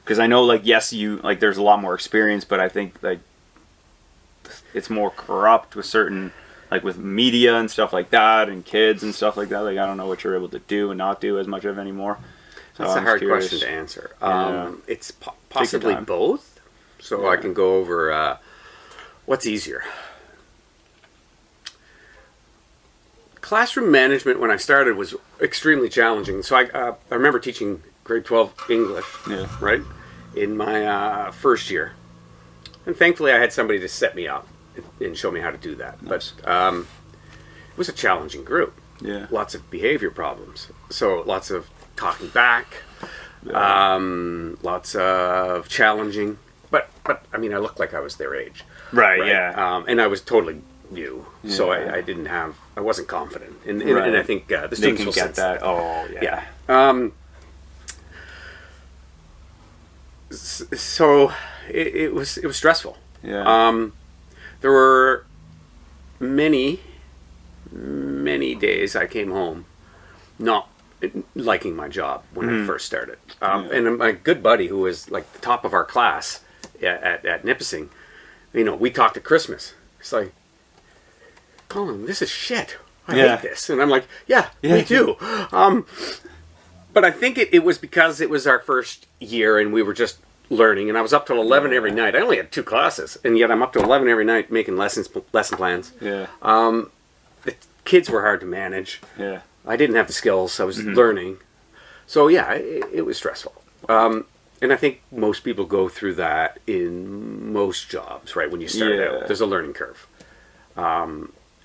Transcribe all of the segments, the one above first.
Because I know, like, yes, you like there's a lot more experience, but I think like it's more corrupt with certain, like with media and stuff like that, and kids and stuff like that. Like, I don't know what you're able to do and not do as much of anymore. So That's a hard curious. question to answer. Yeah. It's possibly both. So I can go over what's easier. Classroom management when I started was extremely challenging. So I remember teaching grade 12 English, right, in my first year. And thankfully I had somebody to set me up and show me how to do that. Nice. But it was a challenging group. Yeah. Lots of behavior problems. So lots of talking back, lots of challenging. But I mean, I looked like I was their age. Right? Yeah. And I was totally new. So I wasn't confident. And I think the students will sense that. Oh, yeah. Yeah. So it was stressful. Yeah. There were many days I came home not liking my job when I first started. And my good buddy, who was like the top of our class at Nipissing, we talked at Christmas. It's like, Colin, this is shit. I hate this. And I'm like, yeah, me too. But I think it was because it was our first year and we were just learning, and I was up till 11 every night. I only had 2 classes, and yet I'm up to 11 every night making lesson plans. Yeah. The kids were hard to manage. Yeah. I didn't have the skills. I was learning. So yeah, it was stressful. And I think most people go through that in most jobs, right? When you start out, there's a learning curve.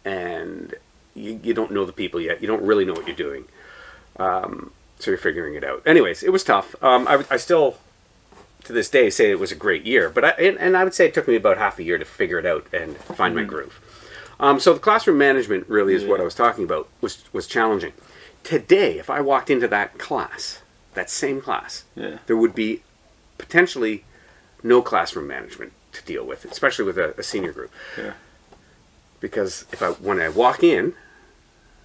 And you don't know the people yet. You don't really know what you're doing. So you're figuring it out. Anyways, it was tough. I still, to this day, say it was a great year. But I would say it took me about half a year to figure it out and find my groove. So the classroom management really is what I was talking about, was challenging. Today, if I walked into that class, that same class, there would be potentially no classroom management to deal with, especially with a senior group. Yeah. Because when I walk in,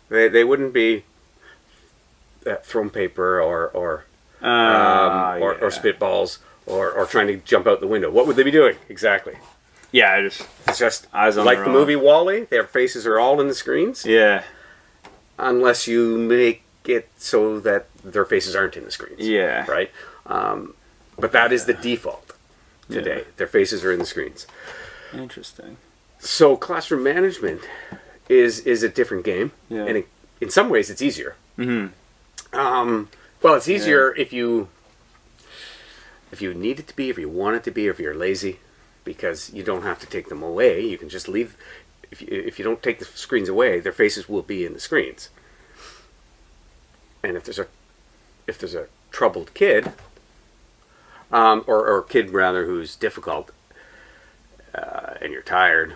they wouldn't be throwing paper or spitballs or trying to jump out the window. What would they be doing exactly? Yeah, it's just eyes on like the movie WALL-E. Their faces are all in the screens. Yeah. Unless you make it so that their faces aren't in the screens. Yeah. Right. But that is the default today. Their faces are in the screens. Interesting. So classroom management is a different game, and in some ways it's easier. Mm-hmm. Well, it's easier if you need it to be, if you want it to be, or if you're lazy, because you don't have to take them away. You can just leave. If you don't take the screens away, their faces will be in the screens. And if there's a troubled kid, or a kid rather who's difficult, and you're tired,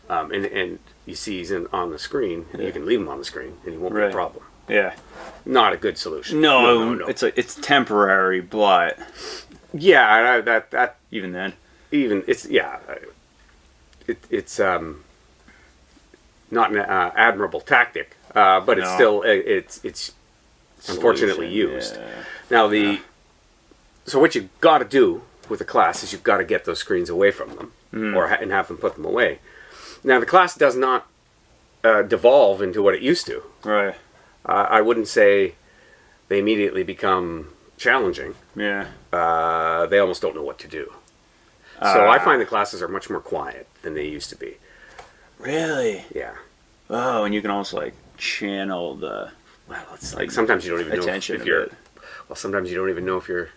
and you see he's on the screen, you can leave him on the screen, and he won't be a problem. Yeah. Not a good solution. No. It's temporary, but yeah, that even then, it's not an admirable tactic, but it's still it's unfortunately used. Yeah. Now so what you've got to do with a class is you've got to get those screens away from them, and have them put them away. Now the class does not devolve into what it used to. Right. I wouldn't say they immediately become challenging. Yeah. They almost don't know what to do. So I find the classes are much more quiet than they used to be. Really? Yeah. Oh, and you can almost like channel the. Well, it's like sometimes you don't even know if you're. Well, sometimes you don't even know if you're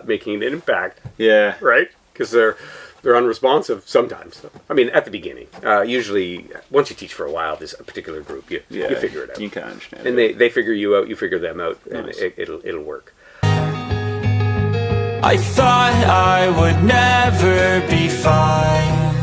making an impact. Yeah. Right? Because they're unresponsive sometimes. I mean, at the beginning. Usually, once you teach for a while, this particular group, you figure it out. You can understand. And they figure you out, you figure them out, nice. And it'll work. I thought I would never be fine.